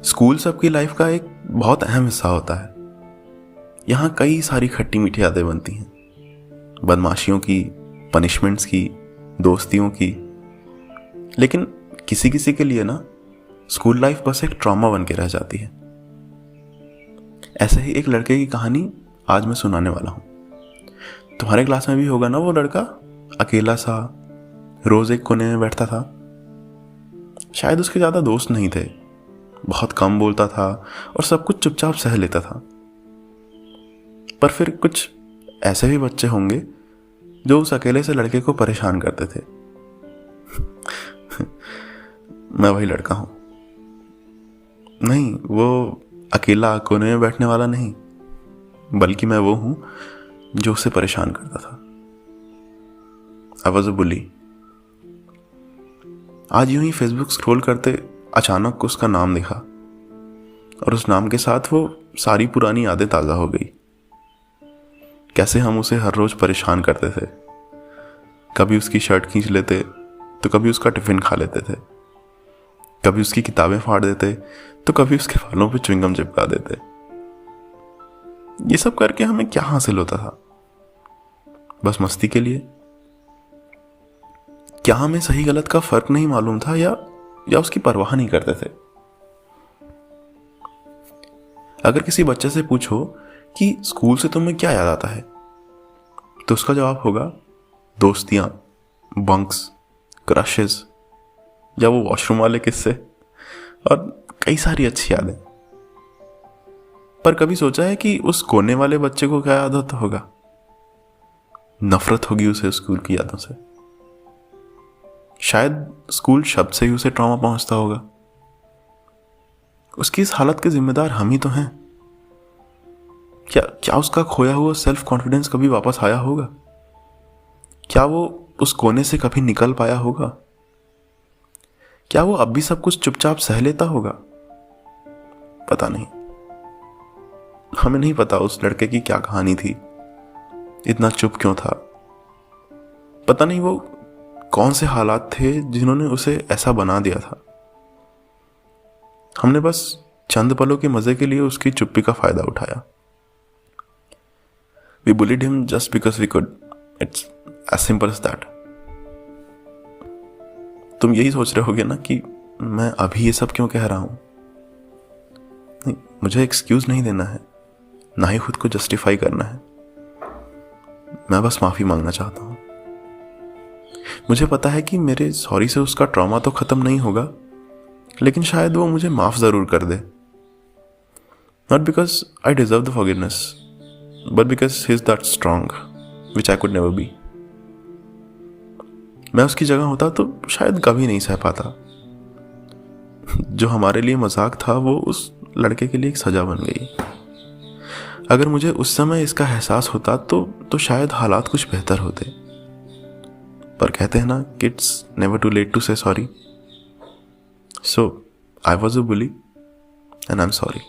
School सबकी life का एक बहुत अहम हिस्सा होता है। यहाँ कई सारी खट्टी मीठी यादें बनती हैं, बदमाशियों की, पनिशमेंट्स की, दोस्तियों की। लेकिन किसी किसी के लिए ना स्कूल लाइफ बस एक ट्रॉमा बन के रह जाती है। ऐसे ही एक लड़के की कहानी आज मैं सुनाने वाला हूँ। तुम्हारे क्लास में भी होगा ना वो लड़का, अकेला सा, रोज एक कोने में बैठता था। शायद उसके ज़्यादा दोस्त नहीं थे, बहुत कम बोलता था और सब कुछ चुपचाप सह लेता था। पर फिर कुछ ऐसे भी बच्चे होंगे जो उस अकेले से लड़के को परेशान करते थे। मैं वही लड़का हूं। नहीं, वो अकेला कोने में बैठने वाला नहीं, बल्कि मैं वो हूं जो उसे परेशान करता था। आई वॉज अ बुली। आज यूं ही फेसबुक स्क्रॉल करते अचानक उसका नाम देखा और उस नाम के साथ वो सारी पुरानी यादें ताज़ा हो गई। कैसे हम उसे हर रोज परेशान करते थे। कभी उसकी शर्ट खींच लेते तो कभी उसका टिफिन खा लेते थे, कभी उसकी किताबें फाड़ देते तो कभी उसके बालों पे च्युइंगम चिपका देते। ये सब करके हमें क्या हासिल होता था? बस मस्ती के लिए? क्या हमें सही गलत का फर्क नहीं मालूम था या उसकी परवाह नहीं करते थे? अगर किसी बच्चे से पूछो कि स्कूल से तुम्हें क्या याद आता है, तो उसका जवाब होगा दोस्तियां, बंक्स, क्रशेस या वो वॉशरूम वाले किस्से और कई सारी अच्छी यादें। पर कभी सोचा है कि उस कोने वाले बच्चे को क्या याद होता होगा? नफरत होगी उसे स्कूल की यादों से। शायद स्कूल शब्द से ही उसे ट्रॉमा पहुंचता होगा। उसकी इस हालत के जिम्मेदार हम ही तो हैं। क्या उसका खोया हुआ सेल्फ कॉन्फिडेंस कभी वापस आया होगा? क्या वो उस कोने से कभी निकल पाया होगा? क्या वो अब भी सब कुछ चुपचाप सह लेता होगा? पता नहीं। हमें नहीं पता उस लड़के की क्या कहानी थी, इतना चुप क्यों था। पता नहीं वो कौन से हालात थे जिन्होंने उसे ऐसा बना दिया था। हमने बस चंद पलों के मजे के लिए उसकी चुप्पी का फायदा उठाया। We bullied him just because we could. It's as simple as that. तुम यही सोच रहे होगे ना कि मैं अभी ये सब क्यों कह रहा हूं? नहीं, मुझे एक्सक्यूज नहीं देना है, ना ही खुद को जस्टिफाई करना है। मैं बस माफी मांगना चाहता हूं। मुझे पता है कि मेरे सॉरी से उसका ट्रॉमा तो खत्म नहीं होगा, लेकिन शायद वो मुझे माफ जरूर कर दे। Not because I deserve the forgiveness, but because he's that strong, which I could never be. मैं उसकी जगह होता तो शायद कभी नहीं सह पाता। जो हमारे लिए मजाक था वो उस लड़के के लिए एक सजा बन गई। अगर मुझे उस समय इसका एहसास होता तो शायद हालात कुछ बेहतर होते। पर कहते हैं ना, kids never too late to say sorry. So I was a bully and I am sorry.